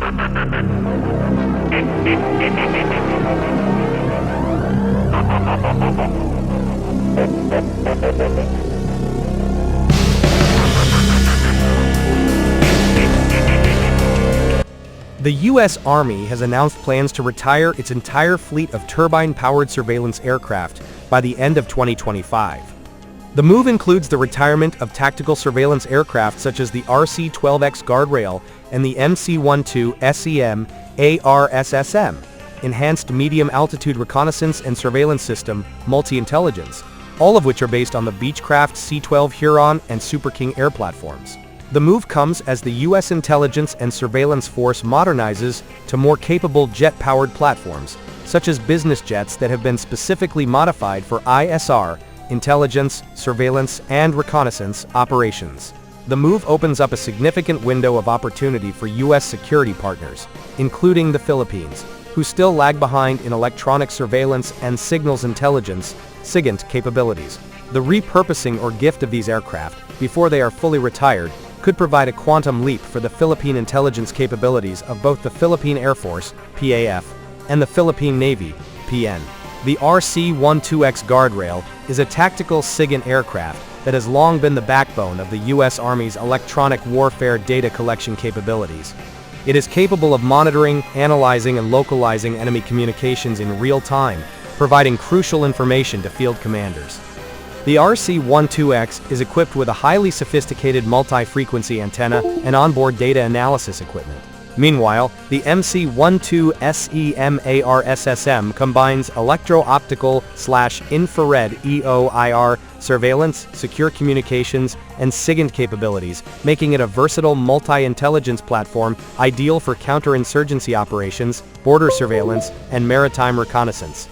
The U.S. Army has announced plans to retire its entire fleet of turbine-powered surveillance aircraft by the end of 2025. The move includes the retirement of tactical surveillance aircraft such as the RC-12X Guardrail and the MC-12SEM ARSSM, Enhanced Medium Altitude Reconnaissance and Surveillance System, Multi-Intelligence, all of which are based on the Beechcraft C-12 Huron and Super King air platforms. The move comes as the U.S. intelligence and surveillance force modernizes to more capable jet-powered platforms, such as business jets that have been specifically modified for ISR, intelligence, surveillance, and reconnaissance operations. The move opens up a significant window of opportunity for U.S. security partners, including the Philippines, who still lag behind in electronic surveillance and signals intelligence (SIGINT) capabilities. The repurposing or gift of these aircraft, before they are fully retired, could provide a quantum leap for the Philippine intelligence capabilities of both the Philippine Air Force (PAF) and the Philippine Navy (PN). The RC-12X Guardrail is a tactical SIGINT aircraft that has long been the backbone of the U.S. Army's electronic warfare data collection capabilities. It is capable of monitoring, analyzing, and localizing enemy communications in real time, providing crucial information to field commanders. The RC-12X is equipped with a highly sophisticated multi-frequency antenna and onboard data analysis equipment. Meanwhile, the MC-12SEM ARSSM combines electro-optical/infrared EOIR surveillance, secure communications, and SIGINT capabilities, making it a versatile multi-intelligence platform ideal for counterinsurgency operations, border surveillance, and maritime reconnaissance.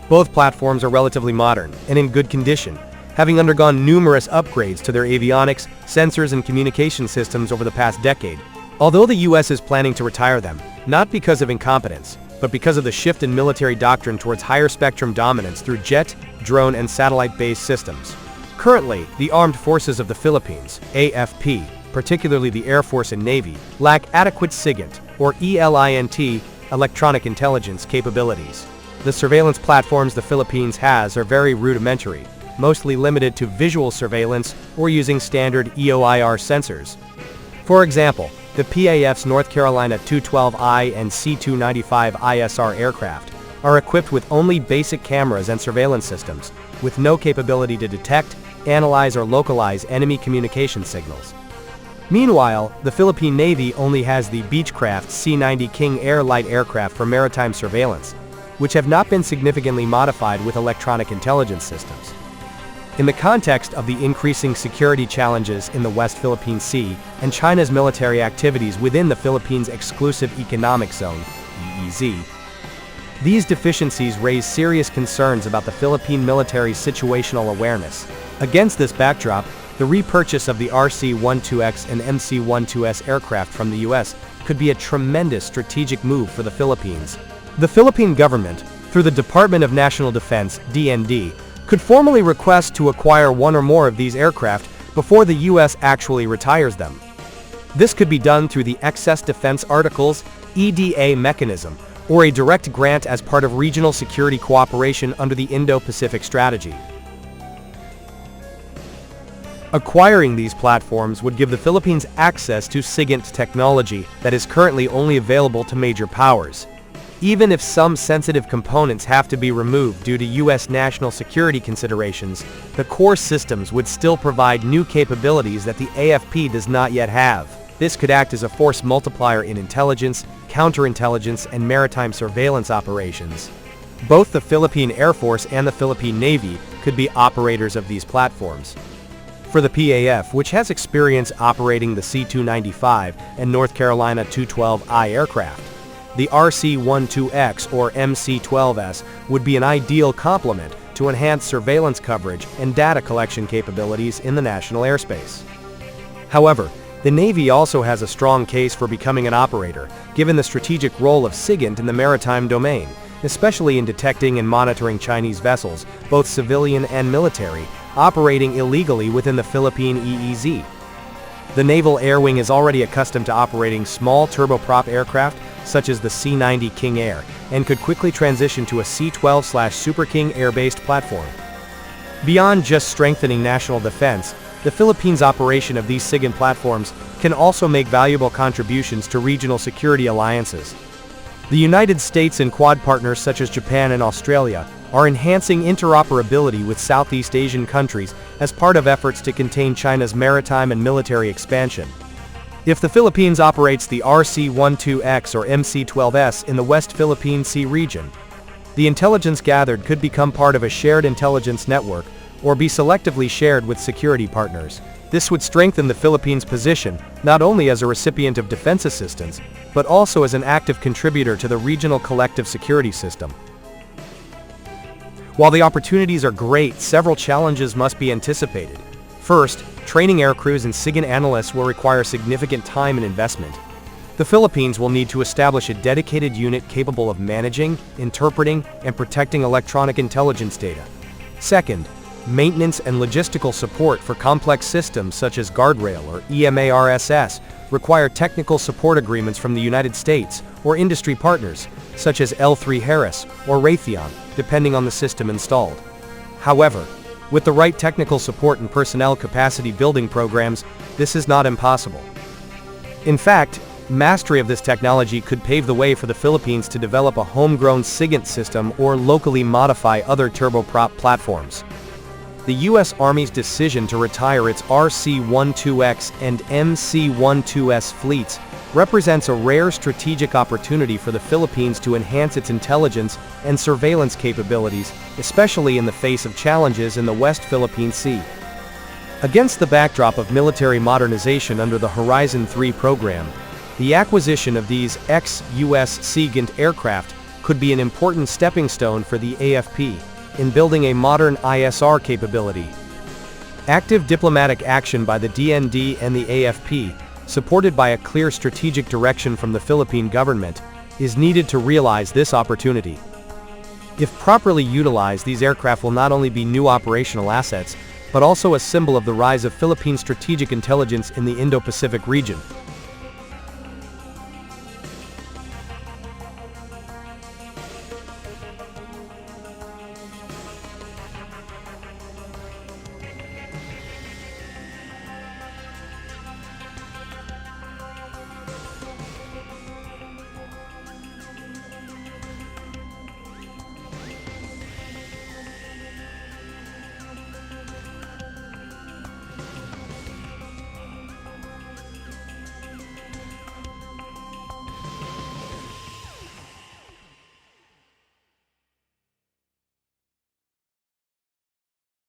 Both platforms are relatively modern and in good condition, having undergone numerous upgrades to their avionics, sensors, and communication systems over the past decade. Although the U.S. is planning to retire them, not because of incompetence, but because of the shift in military doctrine towards higher spectrum dominance through jet, drone, and satellite-based systems. Currently, the armed forces of the Philippines, AFP, particularly the Air Force and Navy, lack adequate SIGINT, or ELINT, electronic intelligence capabilities. The surveillance platforms the Philippines has are very rudimentary, mostly limited to visual surveillance or using standard EOIR sensors. For example, the PAF's North Carolina 212I and C-295 ISR aircraft are equipped with only basic cameras and surveillance systems, with no capability to detect, analyze, or localize enemy communication signals. Meanwhile, the Philippine Navy only has the Beechcraft C-90 King Air light aircraft for maritime surveillance, which have not been significantly modified with electronic intelligence systems. In the context of the increasing security challenges in the West Philippine Sea and China's military activities within the Philippines Exclusive Economic Zone (EEZ), these deficiencies raise serious concerns about the Philippine military's situational awareness. Against this backdrop, the repurchase of the RC-12X and MC-12S aircraft from the U.S. could be a tremendous strategic move for the Philippines. The Philippine government, through the Department of National Defense (DND), could formally request to acquire one or more of these aircraft before the U.S. actually retires them. This could be done through the Excess Defense Articles (EDA) mechanism, or a direct grant as part of regional security cooperation under the Indo-Pacific Strategy. Acquiring these platforms would give the Philippines access to SIGINT technology that is currently only available to major powers. Even if some sensitive components have to be removed due to U.S. national security considerations, the core systems would still provide new capabilities that the AFP does not yet have. This could act as a force multiplier in intelligence, counterintelligence, and maritime surveillance operations. Both the Philippine Air Force and the Philippine Navy could be operators of these platforms. For the PAF, which has experience operating the C-295 and North Carolina 212I aircraft, the RC-12X or MC-12S would be an ideal complement to enhance surveillance coverage and data collection capabilities in the national airspace. However, the Navy also has a strong case for becoming an operator, given the strategic role of SIGINT in the maritime domain, especially in detecting and monitoring Chinese vessels, both civilian and military, operating illegally within the Philippine EEZ. The Naval Air Wing is already accustomed to operating small turboprop aircraft, such as the C-90 King Air, and could quickly transition to a C-12/Super King air-based platform. Beyond just strengthening national defense, the Philippines' operation of these SIGINT platforms can also make valuable contributions to regional security alliances. The United States and Quad partners such as Japan and Australia are enhancing interoperability with Southeast Asian countries as part of efforts to contain China's maritime and military expansion. If the Philippines operates the RC-12X or MC-12S in the West Philippine Sea region, the intelligence gathered could become part of a shared intelligence network or be selectively shared with security partners. This would strengthen the Philippines' position, not only as a recipient of defense assistance, but also as an active contributor to the regional collective security system. While the opportunities are great, several challenges must be anticipated. First, training aircrews and SIGINT analysts will require significant time and investment. The Philippines will need to establish a dedicated unit capable of managing, interpreting, and protecting electronic intelligence data. Second, maintenance and logistical support for complex systems such as Guardrail or EMARSS require technical support agreements from the United States or industry partners, such as L3 Harris or Raytheon, depending on the system installed. However, with the right technical support and personnel capacity building programs, this is not impossible. In fact, mastery of this technology could pave the way for the Philippines to develop a homegrown SIGINT system or locally modify other turboprop platforms. The U.S. Army's decision to retire its RC-12X and MC-12S fleets represents a rare strategic opportunity for the Philippines to enhance its intelligence and surveillance capabilities, especially in the face of challenges in the West Philippine Sea. Against the backdrop of military modernization under the Horizon 3 program, the acquisition of these ex-US SIGINT aircraft could be an important stepping stone for the AFP in building a modern ISR capability. Active diplomatic action by the DND and the AFP, supported by a clear strategic direction from the Philippine government, is needed to realize this opportunity. If properly utilized, these aircraft will not only be new operational assets, but also a symbol of the rise of Philippine strategic intelligence in the Indo-Pacific region.